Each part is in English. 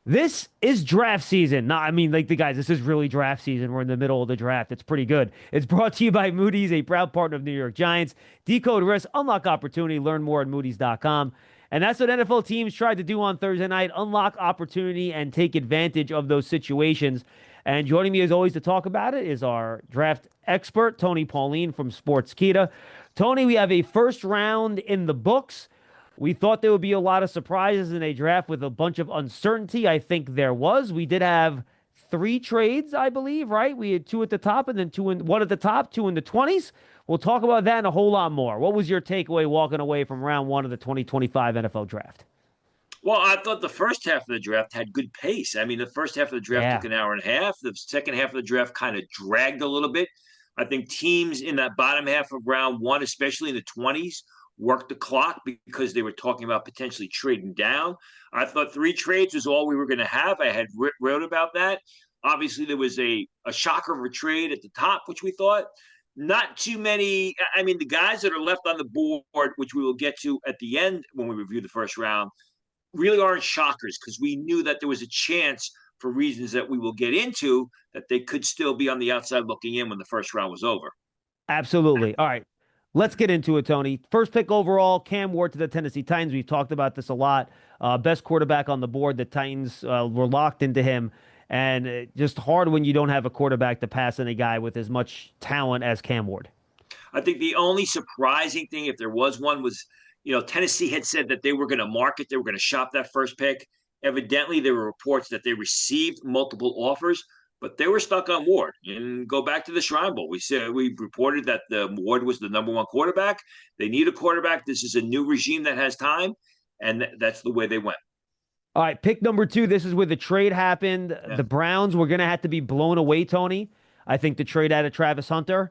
This is draft season. No, I mean, like the guys, this is really draft season. We're in the middle of the draft. It's pretty good. It's brought to you by Moody's, a proud partner of New York Giants. Decode risk, unlock opportunity. Learn more at Moody's.com. And that's what NFL teams tried to do on Thursday night, unlock opportunity and take advantage of those situations. And joining me as always to talk about it is our draft expert, Tony Pauline from Sportskeeda. Tony, we have a first round in the books. We thought there would be a lot of surprises in a draft with a bunch of uncertainty. I think there was. We did have three trades, I believe, right? We had two at the top and then one at the top, two in the 20s. We'll talk about that and a whole lot more. What was your takeaway walking away from round one of the 2025 NFL draft? Well, I thought the first half of the draft had good pace. I mean, the first half of the draft took Yeah. an hour and a half. The second half of the draft kind of dragged a little bit. I think teams in that bottom half of round one, especially in the 20s, worked the clock because they were talking about potentially trading down. I thought three trades was all we were going to have. I had wrote about that. Obviously, there was a shocker of a trade at the top, which we thought. Not too many. I mean, the guys that are left on the board, which we will get to at the end when we review the first round, really aren't shockers because we knew that there was a chance for reasons that we will get into that they could still be on the outside looking in when the first round was over. Absolutely. All right. Let's get into it, Tony. First pick overall, Cam Ward to the Tennessee Titans. We've talked about this a lot. Best quarterback on the board. The Titans were locked into him. And just hard when you don't have a quarterback to pass in a guy with as much talent as Cam Ward. I think the only surprising thing, if there was one, was Tennessee had said that they were going to market, they were going to shop that first pick. Evidently, there were reports that they received multiple offers, but they were stuck on Ward. And go back to the Shrine Bowl. We reported that the Ward was the number one quarterback. They need a quarterback. This is a new regime that has time, and that's the way they went. All right, pick number two. This is where the trade happened. Yeah. The Browns were going to have to be blown away, Tony. I think the trade out of Travis Hunter.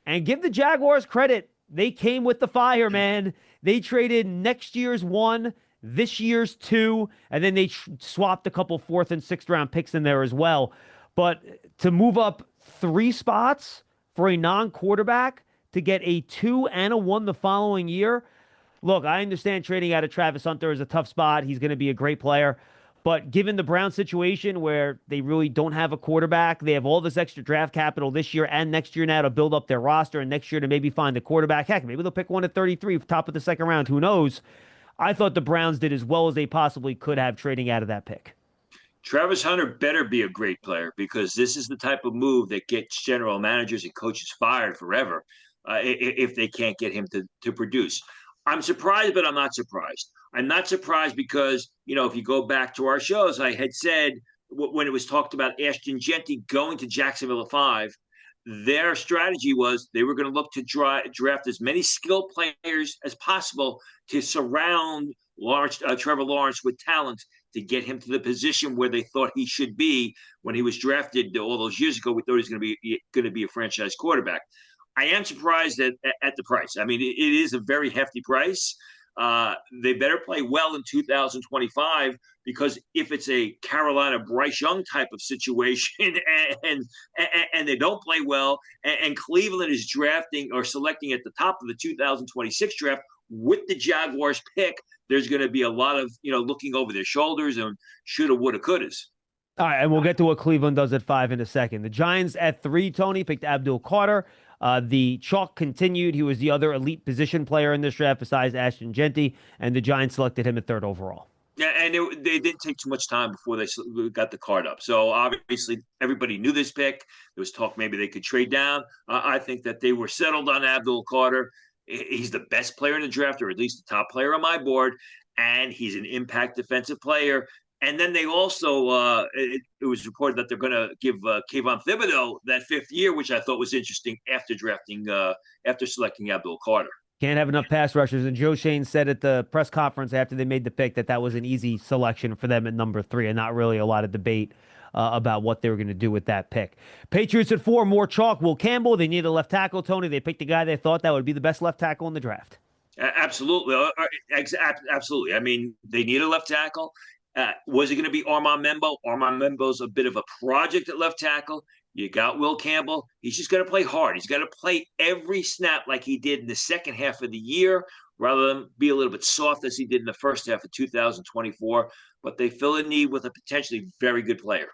And give the Jaguars credit. They came with the fire, man. They traded next year's one, this year's two, and then they swapped a couple fourth and sixth round picks in there as well. But to move up three spots for a non quarterback to get a two and a one the following year, look, I understand trading out of Travis Hunter is a tough spot. He's going to be a great player. But given the Brown situation where they really don't have a quarterback, they have all this extra draft capital this year and next year now to build up their roster and next year to maybe find a quarterback. Heck, maybe they'll pick one at 33, top of the second round. Who knows? I thought the Browns did as well as they possibly could have trading out of that pick. Travis Hunter better be a great player because this is the type of move that gets general managers and coaches fired forever if they can't get him to produce. I'm surprised, but I'm not surprised. I'm not surprised because, if you go back to our shows, I had said when it was talked about Ashton Genty going to Jacksonville at 5, their strategy was they were going to look to draft as many skilled players as possible to surround Trevor Lawrence with talent to get him to the position where they thought he should be when he was drafted all those years ago. We thought he was going to be a franchise quarterback. I am surprised at the price. I mean, it is a very hefty price. They better play well in 2025 because if it's a Carolina Bryce Young type of situation and and they don't play well and Cleveland is drafting or selecting at the top of the 2026 draft with the Jaguars pick, there's going to be a lot of looking over their shoulders and shoulda, woulda, couldas. All right, and we'll get to what Cleveland does at 5 in a second. The Giants at 3, Tony, picked Abdul Carter. The chalk continued. He was the other elite position player in this draft besides Ashton Genty, and the Giants selected him at 3rd overall. Yeah, and they didn't take too much time before they got the card up. So obviously, everybody knew this pick. There was talk maybe they could trade down. I think that they were settled on Abdul Carter. He's the best player in the draft, or at least the top player on my board, and he's an impact defensive player. And then they also, it was reported that they're going to give Kayvon Thibodeau that 5th year, which I thought was interesting after selecting Abdul Carter. Can't have enough pass rushers. And Joe Shane said at the press conference after they made the pick that that was an easy selection for them at number 3 and not really a lot of debate about what they were going to do with that pick. Patriots at 4, more chalk. Will Campbell. They need a left tackle, Tony. They picked the guy they thought that would be the best left tackle in the draft. Absolutely. Absolutely. I mean, they need a left tackle. Was it going to be Armand Membo? Armand Membo's a bit of a project at left tackle. You got Will Campbell. He's just got to play hard. He's got to play every snap like he did in the second half of the year rather than be a little bit soft as he did in the first half of 2024. but they fill a need with a potentially very good player.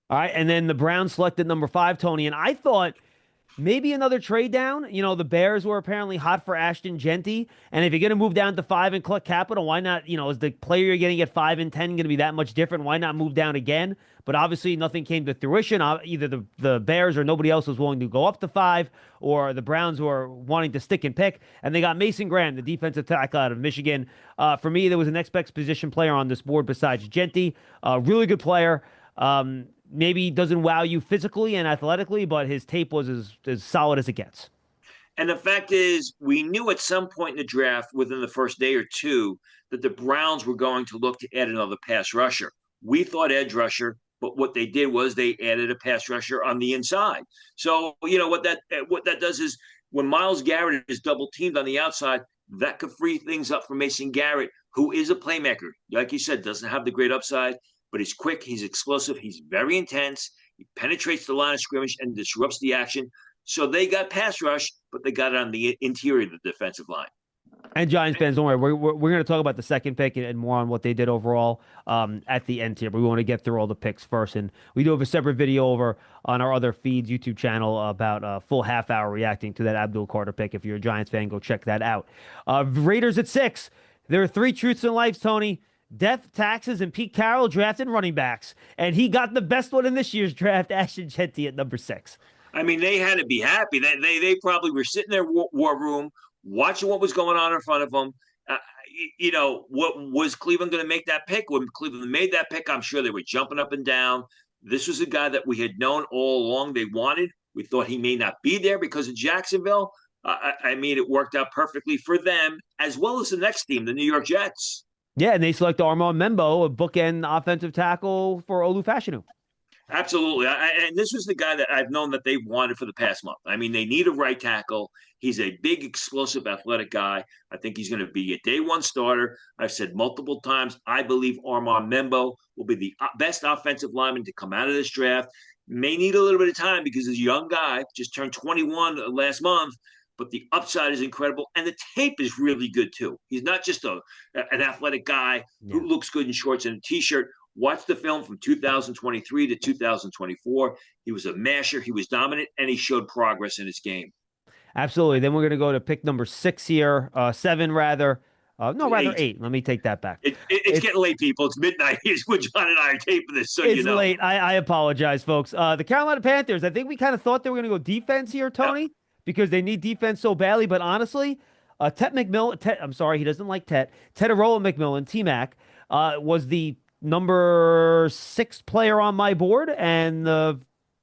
All right, and then the Browns selected number 5, Tony, and I thought maybe another trade down. You know, the Bears were apparently hot for Ashton Genty. And if you're going to move down to 5 and collect capital, why not? Is the player you're getting at 5 and 10 going to be that much different? Why not move down again? But obviously, nothing came to fruition. Either the Bears or nobody else was willing to go up to 5, or the Browns were wanting to stick and pick. And they got Mason Graham, the defensive tackle out of Michigan. For me, there was an next best position player on this board besides Genty. Really good player. Maybe he doesn't wow you physically and athletically, but his tape was as solid as it gets. And the fact is, we knew at some point in the draft, within the first day or two, that the Browns were going to look to add another pass rusher. We thought edge rusher, but what they did was they added a pass rusher on the inside. So, what that does is when Myles Garrett is double teamed on the outside, that could free things up for Mason Garrett, who is a playmaker. Like you said, doesn't have the great upside, but he's quick, he's explosive, he's very intense. He penetrates the line of scrimmage and disrupts the action. So they got pass rush, but they got it on the interior of the defensive line. And Giants fans, don't worry. We're going to talk about the second pick and more on what they did overall at the end here. But we want to get through all the picks first. And we do have a separate video over on our other feeds YouTube channel about a full half hour reacting to that Abdul Carter pick. If you're a Giants fan, go check that out. Raiders at 6. There are 3 truths in life, Tony. Death, taxes, and Pete Carroll drafted running backs. And he got the best one in this year's draft, Ashton Genty at number 6. I mean, they had to be happy. They probably were sitting in their war room, watching what was going on in front of them. What was Cleveland going to make that pick? When Cleveland made that pick, I'm sure they were jumping up and down. This was a guy that we had known all along they wanted. We thought he may not be there because of Jacksonville. I mean, it worked out perfectly for them, as well as the next team, the New York Jets. Yeah, and they select Armand Membo, a bookend offensive tackle for Olu Fashanu. Absolutely. And this was the guy that I've known that they wanted for the past month. I mean, they need a right tackle. He's a big, explosive, athletic guy. I think he's going to be a day one starter. I've said multiple times, I believe Armand Membo will be the best offensive lineman to come out of this draft. May need a little bit of time because he's a young guy, just turned 21 last month, but the upside is incredible. And the tape is really good, too. He's not just an athletic guy who looks good in shorts and a T-shirt. Watch the film from 2023 to 2024. He was a masher. He was dominant, and he showed progress in his game. Absolutely. Then we're going to go to pick number 6 here, 7 rather. Rather 8. Let me take that back. It's getting late, people. It's midnight. Here's when John and I are taping this, so it's late. I apologize, folks. The Carolina Panthers, I think we kind of thought they were going to go defense here, Tony, because they need defense so badly. But honestly, I'm sorry, he doesn't like Teterola McMillan, T-Mac, was the number 6 player on my board, and the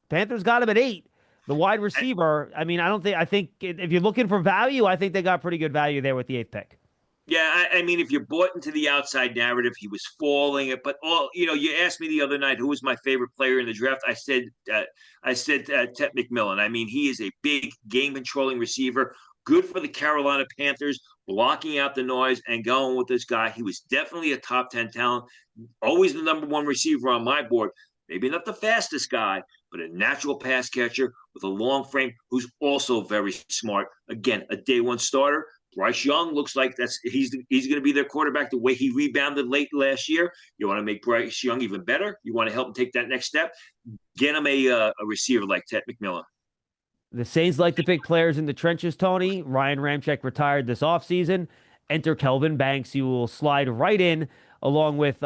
Panthers got him at 8. The wide receiver, I think if you're looking for value, I think they got pretty good value there with the 8th pick. Yeah, I mean, if you're bought into the outside narrative, he was falling. But you asked me the other night who was my favorite player in the draft. I said Tet McMillan. I mean, he is a big game controlling receiver, good for the Carolina Panthers, blocking out the noise and going with this guy. He was definitely a top 10 talent, always the number 1 receiver on my board. Maybe not the fastest guy, but a natural pass catcher with a long frame who's also very smart. Again, a day 1 starter. Bryce Young looks like he's going to be their quarterback the way he rebounded late last year. You want to make Bryce Young even better. You want to help him take that next step. Get him a receiver like Tet McMillan. The Saints like to pick players in the trenches, Tony. Ryan Ramczyk retired this offseason. Enter Kelvin Banks. You will slide right in along with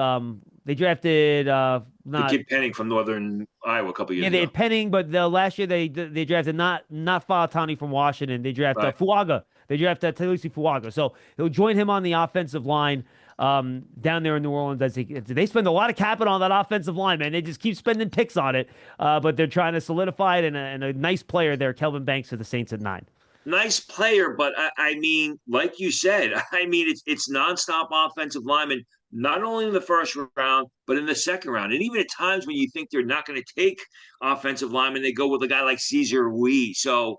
they drafted the kid Penning from Northern Iowa a couple years ago. Yeah, they had Penning, but last year they drafted not Falatani from Washington. They drafted Fuaga. They drafted Talisi Fuaga. So he'll join him on the offensive line down there in New Orleans. They spend a lot of capital on that offensive line, man. They just keep spending picks on it, but they're trying to solidify it, and a nice player there, Kelvin Banks, for the Saints at 9. Nice player, but I mean, like you said, I mean, it's nonstop offensive linemen, not only in the first round, but in the second round. And even at times when you think they're not going to take offensive linemen, they go with a guy like Cesar Ruiz. So,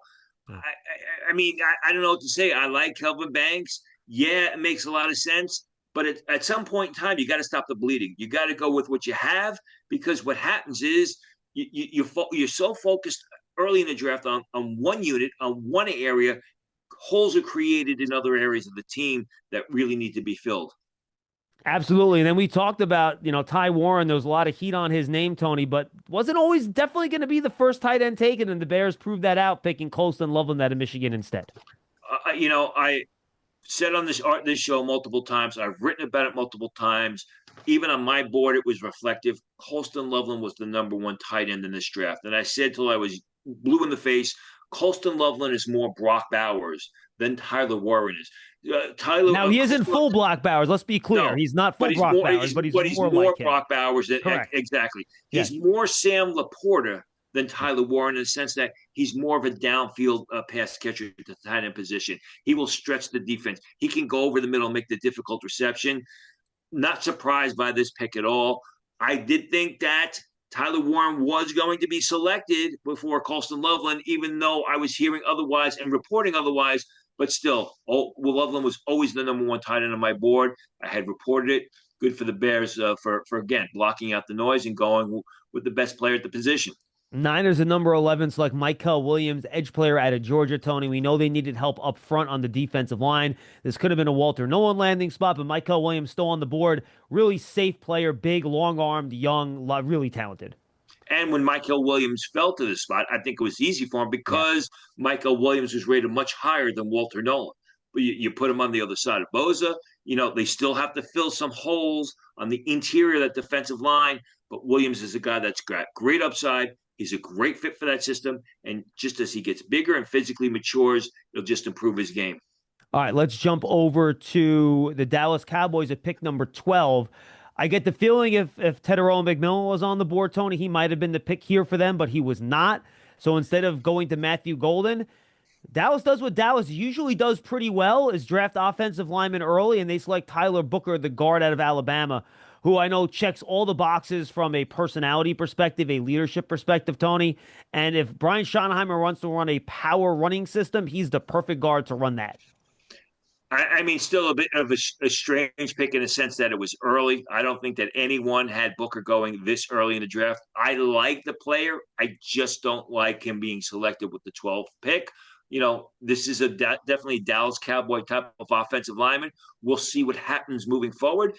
I mean, I don't know what to say. I like Kelvin Banks. Yeah, it makes a lot of sense. But at some point in time, you got to stop the bleeding. You got to go with what you have, because what happens is you're so focused early in the draft on one unit, on one area. Holes are created in other areas of the team that really need to be filled. Absolutely. And then we talked about, Ty Warren. There was a lot of heat on his name, Tony, but wasn't always definitely going to be the first tight end taken. And the Bears proved that out, picking Colston Loveland out of Michigan instead. I said on this show multiple times. I've written about it multiple times. Even on my board, it was reflective. Colston Loveland was the number one tight end in this draft, and I said till I was blue in the face, Colston Loveland is more Brock Bowers than Tyler Warren is. Now, he isn't full Brock Bowers. Let's be clear. No, He's not full but he's Brock more. Bowers, but he's He's more more like him. Brock Bowers. Correct. Exactly. Yes. He's more Sam Laporta than Tyler Warren in the sense that he's more of a downfield pass catcher at the tight end position. He will stretch the defense. He can go over the middle and make the difficult reception. Not surprised by this pick at all. I did think that Tyler Warren was going to be selected before Colston Loveland, even though I was hearing otherwise and reporting otherwise. But still, Loveland was always the number one tight end on my board. I had reported it. Good for the Bears for again blocking out the noise and going with the best player at the position. Niners at number 11 select Michael Williams, edge player out of Georgia, Tony. We know they needed help up front on the defensive line. This could have been a Walter Nolan landing spot, but Michael Williams still on the board. Really safe player, big, long-armed, young, really talented. And when Michael Williams fell to this spot, I think it was easy for him because Michael Williams was rated much higher than Walter Nolan. But you put him on the other side of Boza. They still have to fill some holes on the interior of that defensive line. But Williams is a guy that's got great upside. He's a great fit for that system. And just as he gets bigger and physically matures, it'll just improve his game. All right, let's jump over to the Dallas Cowboys at pick number 12. I get the feeling if Tedero McMillan was on the board, Tony, he might have been the pick here for them, but he was not. So instead of going to Matthew Golden, Dallas does what Dallas usually does pretty well, is draft offensive linemen early, and they select Tyler Booker, the guard out of Alabama, who I know checks all the boxes from a personality perspective, a leadership perspective, Tony. And if Brian Schottenheimer wants to run a power running system, he's the perfect guard to run that. I mean, still a bit of a strange pick in the sense that it was early. I don't think that anyone had Booker going this early in the draft. I like the player. I just don't like him being selected with the 12th pick. This is definitely Dallas Cowboy type of offensive lineman. We'll see what happens moving forward.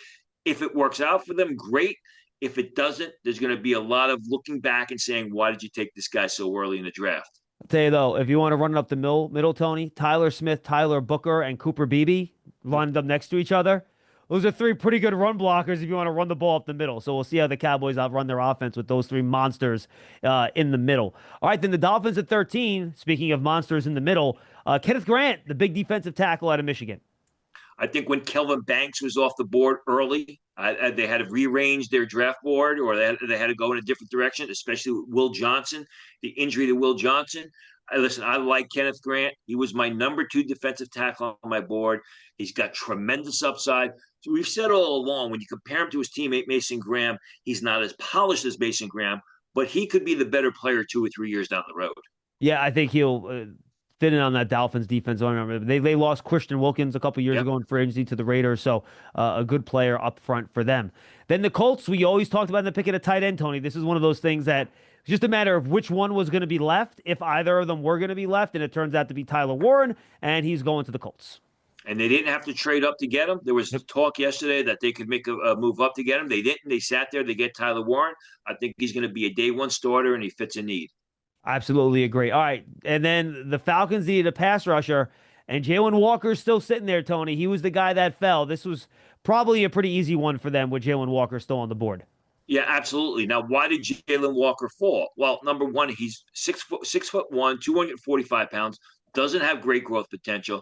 If it works out for them, great. If it doesn't, there's going to be a lot of looking back and saying, why did you take this guy so early in the draft? I'll tell you though, if you want to run it up the middle, Tony, Tyler Smith, Tyler Booker, and Cooper Beebe lined up next to each other. Those are three pretty good run blockers if you want to run the ball up the middle. So we'll see how the Cowboys outrun their offense with those three monsters in the middle. All right, then the Dolphins at 13, speaking of monsters in the middle, Kenneth Grant, the big defensive tackle out of Michigan. I think when Kelvin Banks was off the board early, they had to rearrange their draft board, or they had to go in a different direction, especially with Will Johnson, the injury to Will Johnson. I like Kenneth Grant. He was my number 2 defensive tackle on my board. He's got tremendous upside. So we've said all along, when you compare him to his teammate Mason Graham, he's not as polished as Mason Graham, but he could be the better player 2 or 3 years down the road. Yeah, I think he'll fit in on that Dolphins defense. I remember they lost Christian Wilkins a couple years ago in free agency to the Raiders, so a good player up front for them. Then the Colts, we always talked about in the pick at a tight end, Tony. This is one of those things that it's just a matter of which one was going to be left, if either of them were going to be left, and it turns out to be Tyler Warren, and he's going to the Colts. And they didn't have to trade up to get him. There was talk yesterday that they could make a move up to get him. They didn't. They sat there. They get Tyler Warren. I think he's going to be a day one starter, and he fits a need. Absolutely agree. All right. And then the Falcons needed a pass rusher, and Jalen Walker's still sitting there, Tony. He was the guy that fell. This was probably a pretty easy one for them with Jalen Walker still on the board. Yeah, absolutely. Now, why did Jalen Walker fall? Well, number one, he's 6'1", 245 pounds, doesn't have great growth potential.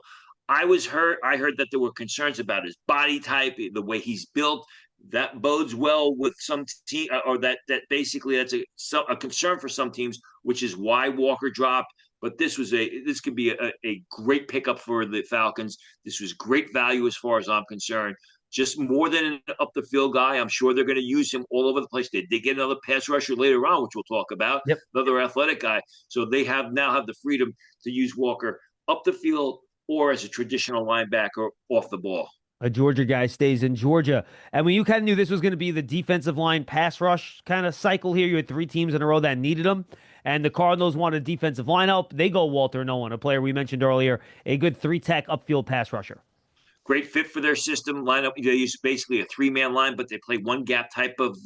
I heard that there were concerns about his body type, the way he's built. That bodes well with some team, or that basically that's a concern for some teams, which is why Walker dropped. But this could be a great pickup for the Falcons. This was great value as far as I'm concerned. Just more than an up the field guy. I'm sure they're going to use him all over the place. They get another pass rusher later on, which we'll talk about. Yep. Another athletic guy. So they now have the freedom to use Walker up the field or as a traditional linebacker off the ball. A Georgia guy stays in Georgia. And when you kind of knew this was going to be the defensive line pass rush kind of cycle here, you had 3 teams in a row that needed them. And the Cardinals wanted defensive line help. They go Walter Nolan, a player we mentioned earlier, a good 3-tech upfield pass rusher. great fit for their system lineup. They use basically a three-man line, but they play one gap type of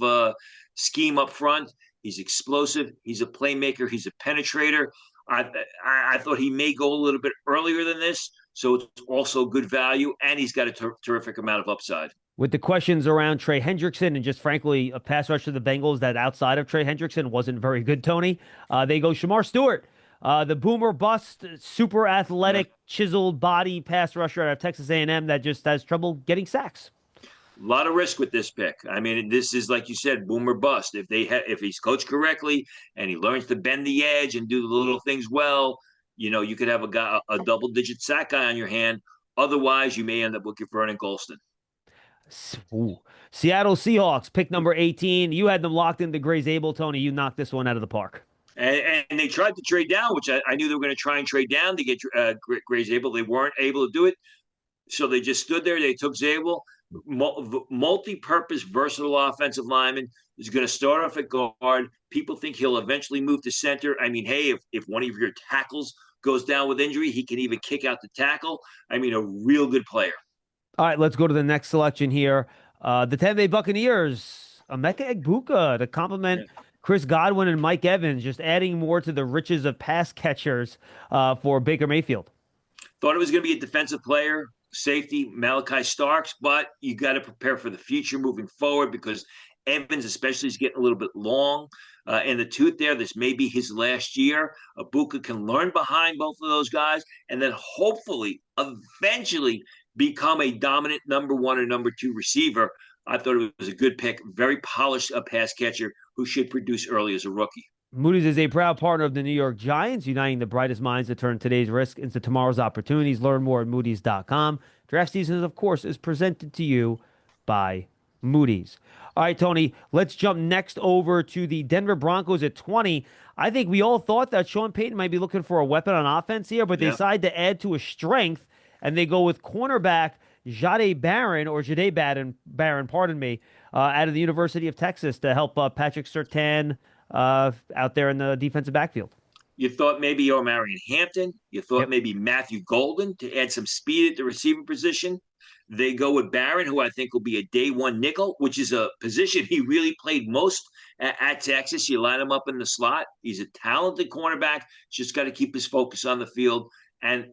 scheme up front. He's explosive. He's a playmaker. He's a penetrator. I thought he may go a little bit earlier than this, so it's also good value, and he's got a terrific amount of upside. With the questions around Trey Hendrickson and just frankly a pass rush to the Bengals that outside of Trey Hendrickson wasn't very good, Tony, they go Shamar Stewart, the boomer bust, super athletic, chiseled body pass rusher out of Texas A&M that just has trouble getting sacks. A lot of risk with this pick. I mean, this is like you said, boomer bust. If he's coached correctly and he learns to bend the edge and do the little things well, you could have a double-digit sack guy on your hand. Otherwise, you may end up looking for Vernon Golston. Ooh. Seattle Seahawks, pick number 18. You had them locked into Gray Zabel, Tony. You knocked this one out of the park. And they tried to trade down, which I knew they were going to try and trade down to get Gray Zabel. They weren't able to do it. So they just stood there. They took Zabel. Multi-purpose, versatile offensive lineman. Is going to start off at guard. People think he'll eventually move to center. I mean, hey, if one of your tackles goes down with injury, he can even kick out the tackle. I mean, a real good player. All right, let's go to the next selection here. The Tampa Bay Buccaneers, Emeka Egbuka to complement Chris Godwin and Mike Evans, just adding more to the riches of pass catchers for Baker Mayfield. Thought it was going to be a defensive player, safety, Malachi Starks, but you got to prepare for the future moving forward because Evans especially is getting a little bit long in the tooth there. This may be his last year. Egbuka can learn behind both of those guys and then hopefully, eventually become a dominant number one or number two receiver. I thought it was a good pick. Very polished pass catcher who should produce early as a rookie. Moody's is a proud partner of the New York Giants, uniting the brightest minds to turn today's risk into tomorrow's opportunities. Learn more at Moody's.com. Draft season, of course, is presented to you by Moody's. All right, Tony, let's jump next over to the Denver Broncos at 20. I think we all thought that Sean Payton might be looking for a weapon on offense here, but they decide to add to a strength, and they go with cornerback Jahdae Barron, pardon me, out of the University of Texas to help Patrick Surtain out there in the defensive backfield. You thought maybe Omarion Hampton. You thought maybe Matthew Golden to add some speed at the receiver position. They go with Barron, who I think will be a day one nickel, which is a position he really played most at Texas. You line him up in the slot. He's a talented cornerback. Just got to keep his focus on the field. And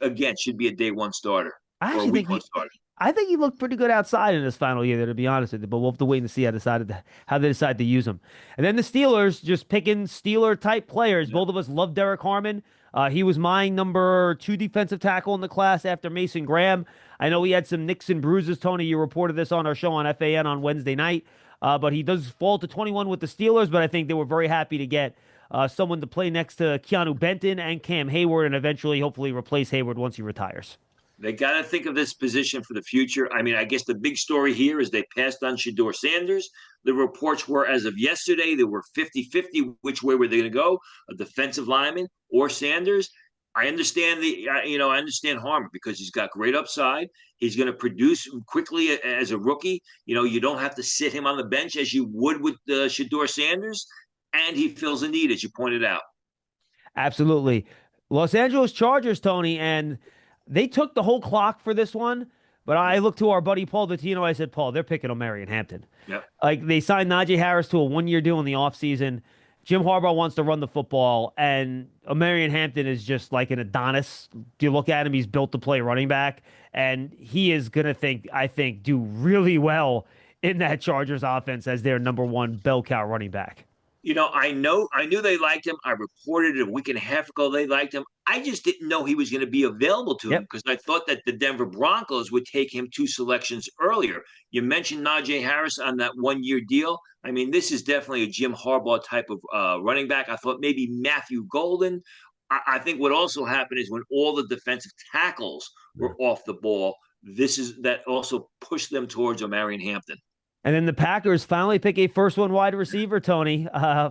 again, should be a day one starter. I think he looked pretty good outside in his final year, to be honest with you. But we'll have to wait and see how they decide to use him. And then the Steelers, just picking Steeler-type players. Both of us love Derek Harmon. He was my number 2 defensive tackle in the class after Mason Graham. I know he had some nicks and bruises, Tony. You reported this on our show on FAN on Wednesday night. But he does fall to 21 with the Steelers, but I think they were very happy to get someone to play next to Keanu Benton and Cam Hayward and eventually, hopefully, replace Hayward once he retires. They got to think of this position for the future. I mean, I guess the big story here is they passed on Shedeur Sanders. The reports were, as of yesterday, they were 50-50 which way were they going to go, a defensive lineman or Sanders. I understand I understand Harmon because he's got great upside. He's going to produce quickly as a rookie. You don't have to sit him on the bench as you would with Shedeur Sanders, and he fills a need, as you pointed out. Absolutely. Los Angeles Chargers, Tony, and they took the whole clock for this one, but I looked to our buddy Paul Dottino. I said, Paul, they're picking Omarion Hampton. Yep. Like, they signed Najee Harris to a one-year deal in the offseason. Jim Harbaugh wants to run the football, and Omarion Hampton is just like an Adonis. You look at him, he's built to play running back, and he is going to, do really well in that Chargers offense as their number one bell cow running back. I knew they liked him. I reported it a week and a half ago they liked him. I just didn't know he was going to be available to him because I thought that the Denver Broncos would take him 2 selections earlier. You mentioned Najee Harris on that one-year deal. I mean, this is definitely a Jim Harbaugh type of running back. I thought maybe Matthew Golden. I think what also happened is when all the defensive tackles were off the ball, that also pushed them towards Omarion Hampton. And then the Packers finally pick a first-one wide receiver, Tony.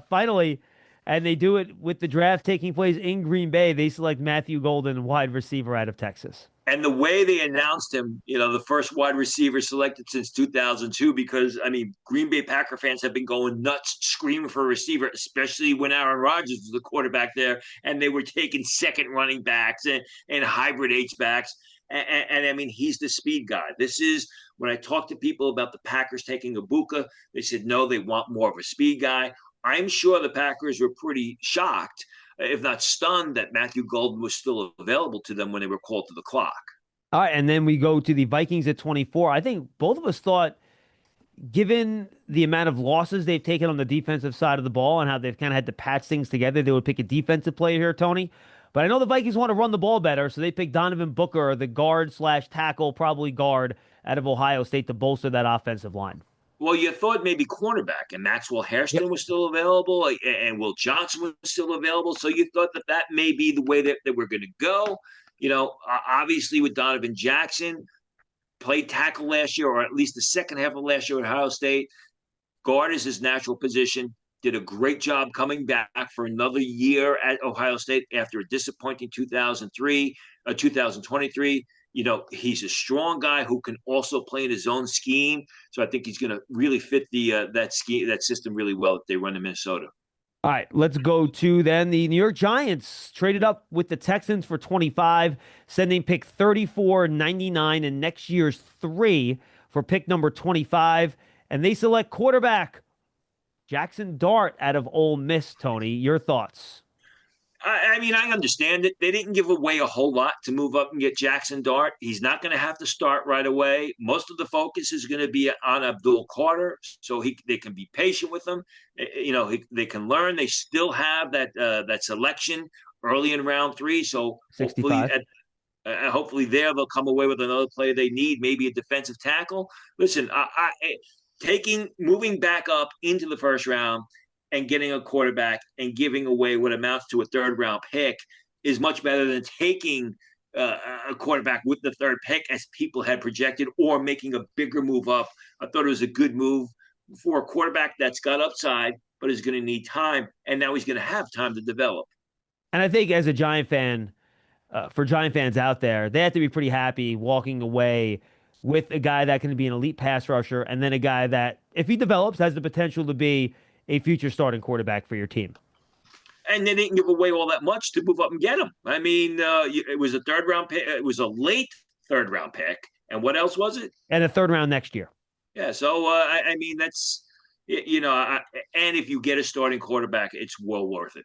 Finally, and they do it with the draft taking place in Green Bay. They select Matthew Golden, wide receiver out of Texas. And the way they announced him, the first wide receiver selected since 2002, because, Green Bay Packer fans have been going nuts screaming for a receiver, especially when Aaron Rodgers was the quarterback there, and they were taking second running backs and hybrid H-backs. And I mean, he's the speed guy. This is when I talk to people about the Packers taking Ibuka, they said no, they want more of a speed guy. I'm sure the Packers were pretty shocked, if not stunned, that Matthew Golden was still available to them when they were called to the clock. All right, and then we go to the Vikings at 24. I think both of us thought, given the amount of losses they've taken on the defensive side of the ball and how they've kind of had to patch things together, they would pick a defensive player here, Tony. But I know the Vikings want to run the ball better, so they picked Donovan Booker, the guard slash tackle, probably guard out of Ohio State, to bolster that offensive line. Well, you thought maybe cornerback, and Maxwell Yep. Hairston was still available, and Will Johnson was still available. So you thought that that may be the way that we're going to go. Obviously with Donovan Jackson, played tackle last year, or at least the second half of last year at Ohio State. Guard is his natural position. Did a great job coming back for another year at Ohio State after a disappointing 2023. He's a strong guy who can also play in his own scheme. So I think he's going to really fit that system really well if they run in Minnesota. All right, let's go to then the New York Giants traded up with the Texans for 25, sending pick 34, 99, and next year's 3 for pick number 25. And they select quarterback Jaxson Dart out of Ole Miss. Tony, your thoughts? I mean, I understand it. They didn't give away a whole lot to move up and get Jaxson Dart. He's not going to have to start right away. Most of the focus is going to be on Abdul Carter, so they can be patient with him. They can learn. They still have that selection early in round 3, so 65. hopefully they'll come away with another player they need, maybe a defensive tackle. Listen, moving back up into the first round and getting a quarterback and giving away what amounts to a third round pick is much better than taking a quarterback with the third pick as people had projected, or making a bigger move up. I thought it was a good move for a quarterback that's got upside, but is going to need time. And now he's going to have time to develop. And I think as a Giant fan, for Giant fans out there, they have to be pretty happy walking away with a guy that can be an elite pass rusher, and then a guy that, if he develops, has the potential to be a future starting quarterback for your team. And they didn't give away all that much to move up and get him. I mean, it was a third round pick. It was a late third round pick. And what else was it? And a third round next year. Yeah. So, I mean, and if you get a starting quarterback, it's well worth it.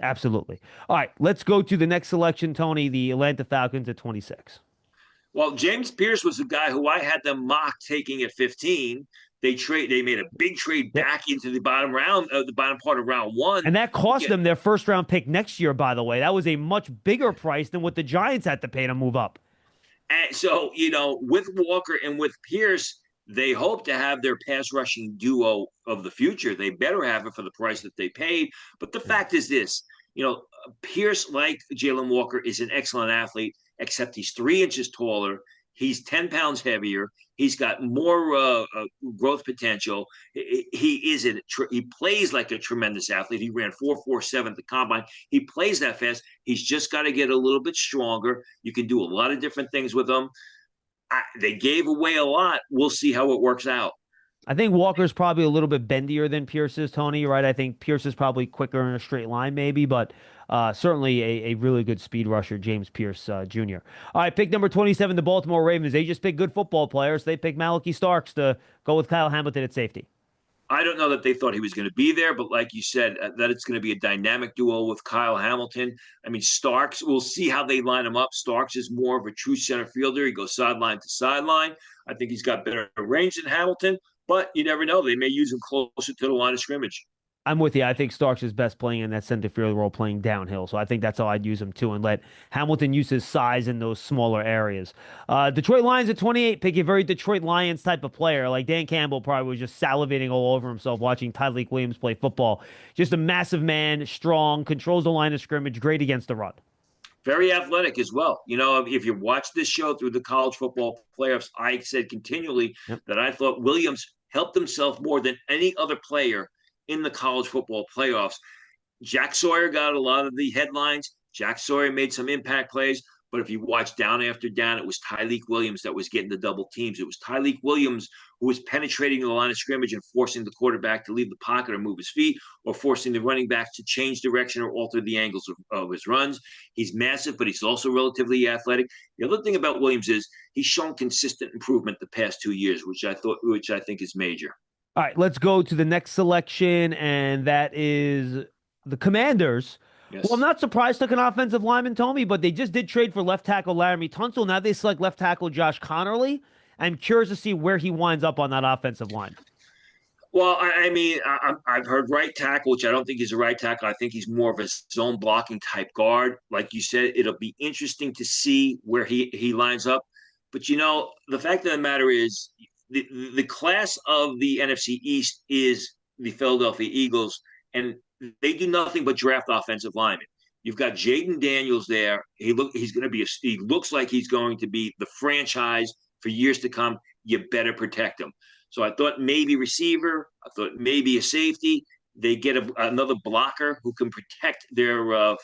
Absolutely. All right, let's go to the next selection, Tony, the Atlanta Falcons at 26. Well, James Pierce was the guy who I had them mock taking at 15. They made a big trade back into the bottom part of round 1. And that cost them their first round pick next year, by the way. That was a much bigger price than what the Giants had to pay to move up. And so, with Walker and with Pierce, they hope to have their pass rushing duo of the future. They better have it for the price that they paid. But the fact is this, Pierce, like Jalen Walker, is an excellent athlete, except he's 3 inches taller. He's 10 pounds heavier. He's got more growth potential. He plays like a tremendous athlete. He ran 4.47 at the combine. He plays that fast. He's just got to get a little bit stronger. You can do a lot of different things with him. They gave away a lot. We'll see how it works out. I think Walker's probably a little bit bendier than Pierce is, Tony, right? I think Pierce is probably quicker in a straight line, maybe, but certainly a really good speed rusher, James Pierce Jr. All right, pick number 27, the Baltimore Ravens. They just picked good football players. They picked Malachi Starks to go with Kyle Hamilton at safety. I don't know that they thought he was going to be there, but like you said, that it's going to be a dynamic duo with Kyle Hamilton. I mean, Starks, we'll see how they line him up. Starks is more of a true center fielder. He goes sideline to sideline. I think he's got better range than Hamilton, but you never know. They may use him closer to the line of scrimmage. I'm with you. I think Starks is best playing in that center field role, playing downhill. So I think that's how I'd use him too, and let Hamilton use his size in those smaller areas. Detroit Lions at 28 pick a very Detroit Lions type of player. Like Dan Campbell probably was just salivating all over himself watching Tyleik Williams play football. Just a massive man, strong, controls the line of scrimmage, great against the run. Very athletic as well. If you watch this show through the college football playoffs, I said continually that I thought Williams helped himself more than any other player in the college football playoffs. Jack Sawyer got a lot of the headlines. Jack Sawyer made some impact plays, But if you watch down after down, it was Tyleek Williams that was getting the double teams. It was Tyleek Williams who was penetrating the line of scrimmage and forcing the quarterback to leave the pocket or move his feet, or forcing the running backs to change direction or alter the angles of his runs. He's massive, but he's also relatively athletic. The other thing about Williams is he's shown consistent improvement the past 2 years, which I think is major. All right, let's go to the next selection, and that is the Commanders. Well, I'm Yes. not surprised took an offensive lineman, Tommy, but they just did trade for left tackle Laramie Tunsil. Now they select left tackle Josh Connerly. I'm curious to see where he winds up on that offensive line. Well, I mean, I've heard right tackle, which I don't think he's a right tackle. I think he's more of a zone blocking type guard. Like you said, it'll be interesting to see where he lines up. But the fact of the matter is, the class of the NFC East is the Philadelphia Eagles, and they do nothing but draft offensive linemen. You've got Jaden Daniels there. He looks like he's going to be the franchise for years to come. You better protect him. So I thought maybe receiver. I thought maybe a safety. They get another blocker who can protect their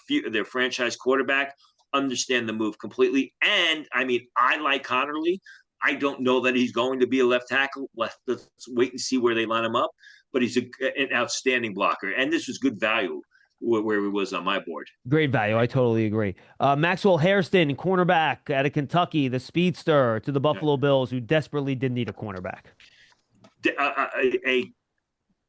franchise quarterback. Understand the move completely. And I mean, I like Connerly. I don't know that he's going to be a left tackle. Let's wait and see where they line him up. But he's an outstanding blocker, and this was good value where he was on my board. Great value. I totally agree. Maxwell Hairston, cornerback out of Kentucky, the speedster to the Buffalo Bills, who desperately did need a cornerback. A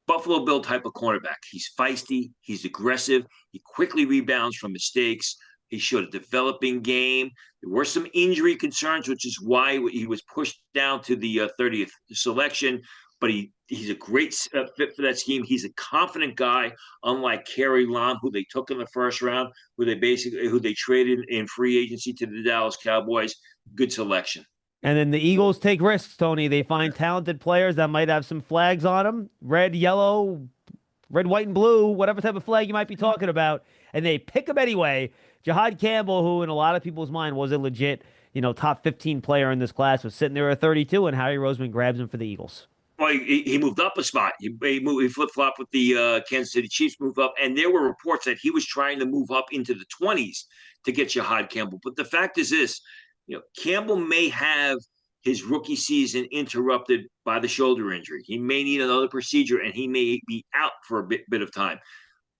Buffalo Bill type of cornerback. He's feisty. He's aggressive. He quickly rebounds from mistakes. He showed a developing game. There were some injury concerns, which is why he was pushed down to the 30th selection. But he's a great fit for that scheme. He's a confident guy, unlike Kerry Lam, who they took in the first round, who they traded in free agency to the Dallas Cowboys. Good selection. And then the Eagles take risks, Tony. They find talented players that might have some flags on them, red, yellow, red, white, and blue, whatever type of flag you might be talking about, and they pick them anyway. Jahad Campbell, who in a lot of people's mind was a legit, top 15 player in this class, was sitting there at 32, and Harry Roseman grabs him for the Eagles. Well, he moved up a spot. He flip-flopped with the Kansas City Chiefs, moved up. And there were reports that he was trying to move up into the 20s to get Jahad Campbell. But the fact is this, Campbell may have his rookie season interrupted by the shoulder injury. He may need another procedure, and he may be out for a bit of time.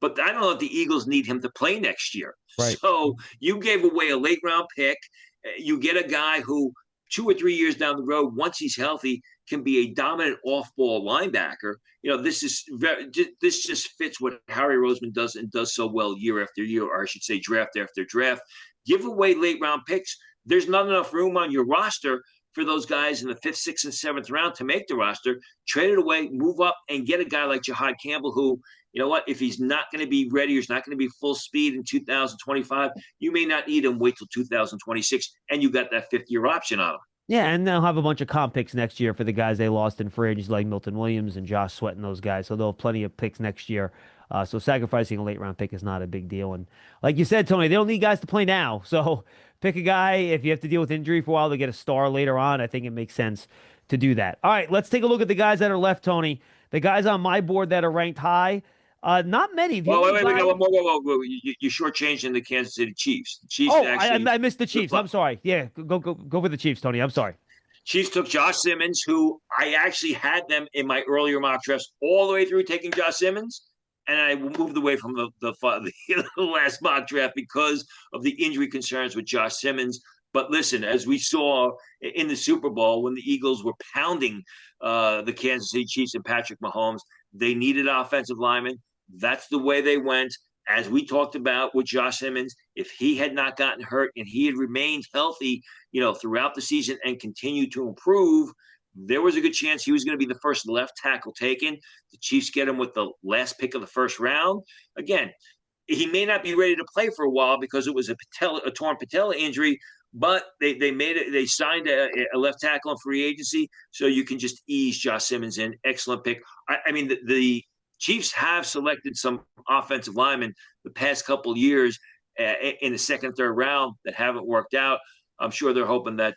But I don't know if the Eagles need him to play next year. Right. So you gave away a late-round pick. You get a guy who 2 or 3 years down the road, once he's healthy, can be a dominant off-ball linebacker. This just fits what Harry Roseman does and does so well year after year, or I should say draft after draft. Give away late-round picks. There's not enough room on your roster for those guys in the 5th, 6th, and 7th round to make the roster. Trade it away, move up, and get a guy like Jahad Campbell who, if he's not going to be ready or he's not going to be full speed in 2025, you may not need him. Wait till 2026, and you got that 5th-year option on him. Yeah, and they'll have a bunch of comp picks next year for the guys they lost in free agency like Milton Williams and Josh Sweat and those guys. So they'll have plenty of picks next year. So sacrificing a late-round pick is not a big deal. And like you said, Tony, they don't need guys to play now. So pick a guy. If you have to deal with injury for a while to get a star later on, I think it makes sense to do that. All right, let's take a look at the guys that are left, Tony. The guys on my board that are ranked high. Not many. Wait, whoa. You shortchanging the Kansas City Chiefs. The Chiefs I missed the Chiefs. I'm sorry. Yeah, go for the Chiefs, Tony. I'm sorry. Chiefs took Josh Simmons, who I actually had them in my earlier mock drafts all the way through taking Josh Simmons, and I moved away from the last mock draft because of the injury concerns with Josh Simmons. But listen, as we saw in the Super Bowl when the Eagles were pounding the Kansas City Chiefs and Patrick Mahomes, they needed offensive linemen. That's the way they went. As we talked about with Josh Simmons, if he had not gotten hurt and he had remained healthy, throughout the season and continued to improve, there was a good chance he was going to be the first left tackle taken. The Chiefs get him with the last pick of the first round. Again, he may not be ready to play for a while because it was a torn patella injury, but they signed a left tackle in free agency, so you can just ease Josh Simmons in. Excellent pick. I mean, the Chiefs have selected some offensive linemen the past couple of years in the second, third round that haven't worked out. I'm sure they're hoping that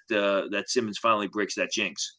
Simmons finally breaks that jinx.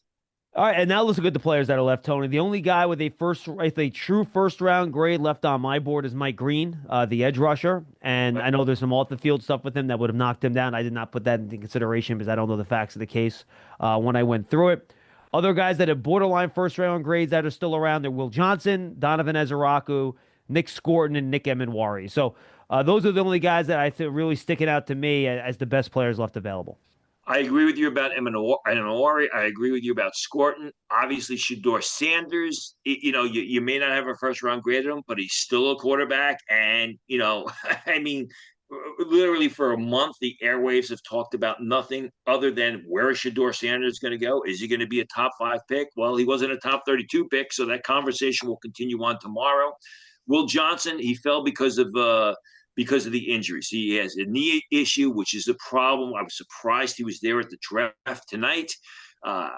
All right, and now let's look at the players that are left, Tony. The only guy with a true first round grade left on my board is Mike Green, the edge rusher. And Right? I know there's some off the field stuff with him that would have knocked him down. I did not put that into consideration because I don't know the facts of the case when I went through it. Other guys that have borderline first round grades that are still around, they're Will Johnson, Donovan Ezeraku, Nick Scorton, and Nick Emenwari. So those are the only guys that I think really sticking out to me as the best players left available. I agree with you about Emanowari. I agree with you about Scorton. Obviously, Shador Sanders. You may not have a first round grade on him, but he's still a quarterback. And I mean, literally for a month, the airwaves have talked about nothing other than where is Shador Sanders going to go? Is he going to be a top 5 pick? Well, he wasn't a top 32 pick, so that conversation will continue on tomorrow. Will Johnson, he fell because of the injuries. He has a knee issue, which is a problem. I was surprised he was there at the draft tonight. Uh,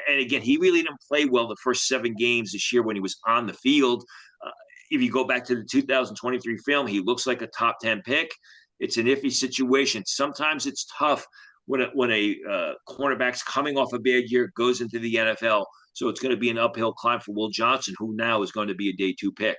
and again, he really didn't play well the first 7 games this year when he was on the field. If you go back to the 2023 film, he looks like a top 10 pick. It's an iffy situation. Sometimes it's tough when a cornerback's coming off a bad year, goes into the NFL. So it's going to be an uphill climb for Will Johnson, who now is going to be a day 2 pick.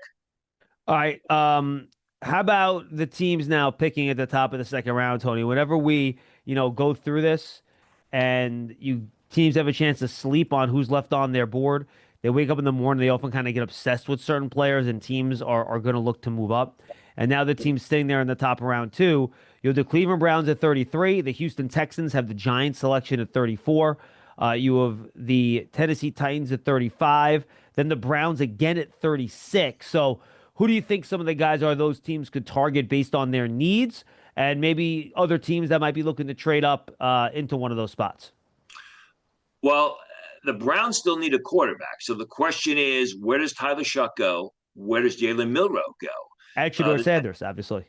All right. How about the teams now picking at the top of the second round, Tony? Whenever we, go through this and you teams have a chance to sleep on who's left on their board, they wake up in the morning, they often kind of get obsessed with certain players, and teams are going to look to move up. And now the team's sitting there in the top of round two. You have the Cleveland Browns at 33. The Houston Texans have the Giants selection at 34. You have the Tennessee Titans at 35. Then the Browns again at 36. So who do you think some of the guys are those teams could target based on their needs and maybe other teams that might be looking to trade up into one of those spots? Well, the Browns still need a quarterback. So the question is, where does Tyler Shuck go? Where does Jalen Milrow go? And Shador The Sanders, obviously.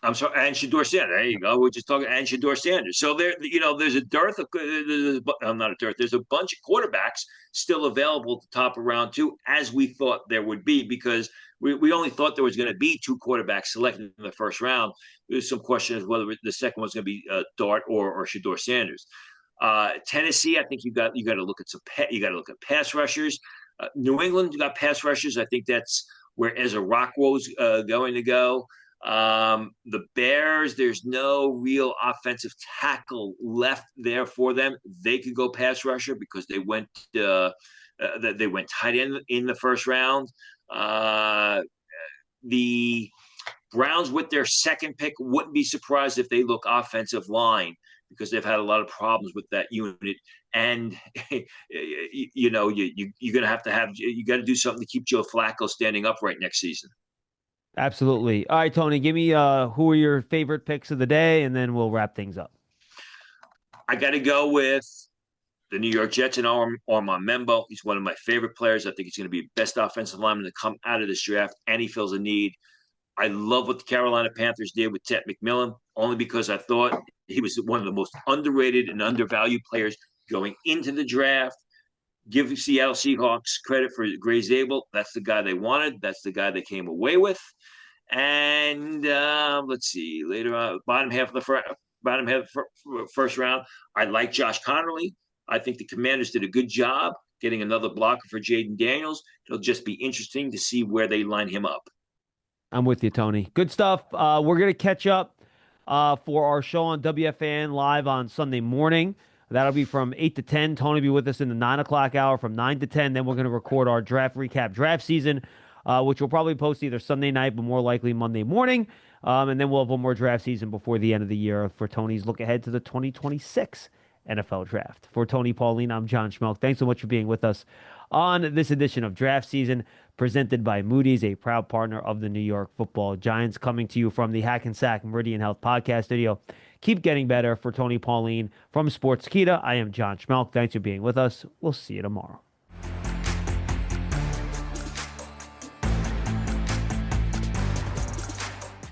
I'm sorry, and Shador Sanders. There you go. We're just talking and Shador Sanders. So there's a dearth of, I'm not a dearth. There's a bunch of quarterbacks still available at the top of round 2, as we thought there would be, because we only thought there was going to be 2 quarterbacks selected in the first round. There's some question as whether the second one's going to be Dart or Shador Sanders. Tennessee, I think you got to look at you got to look at pass rushers. New England, you got pass rushers. I think that's where Ezra Rockwell's going to go. The Bears, there's no real offensive tackle left there for them. They could go pass rusher because they went tight end in the first round. The Browns, with their second pick, wouldn't be surprised if they look offensive line because they've had a lot of problems with that unit. And you're going to have you got to do something to keep Joe Flacco standing upright next season. Absolutely. All right, Tony, give me who are your favorite picks of the day, and then we'll wrap things up. I got to go with the New York Jets and Armand Membo. He's one of my favorite players. I think he's going to be the best offensive lineman to come out of this draft, and he fills a need. I love what the Carolina Panthers did with Ted McMillan, only because I thought he was one of the most underrated and undervalued players going into the draft. Give Seattle Seahawks credit for Gray Zabel. That's the guy they wanted. That's the guy they came away with. And let's see, later on, bottom half of the first round, I like Josh Connerly. I think the Commanders did a good job getting another blocker for Jaden Daniels. It'll just be interesting to see where they line him up. I'm with you, Tony. Good stuff. We're going to catch up for our show on WFAN live on Sunday morning. That'll be from 8 to 10. Tony will be with us in the 9 o'clock hour from 9 to 10. Then we're going to record our draft recap draft season, which we'll probably post either Sunday night, but more likely Monday morning. And then we'll have one more draft season before the end of the year for Tony's look ahead to the 2026 NFL Draft. For Tony Pauline, I'm John Schmeelk. Thanks so much for being with us on this edition of Draft Season, presented by Moody's, a proud partner of the New York Football Giants, coming to you from the Hackensack Meridian Health Podcast Studio. Keep getting better. For Tony Pauline from Sportskeeda, I am John Schmeelk. Thanks for being with us. We'll see you tomorrow.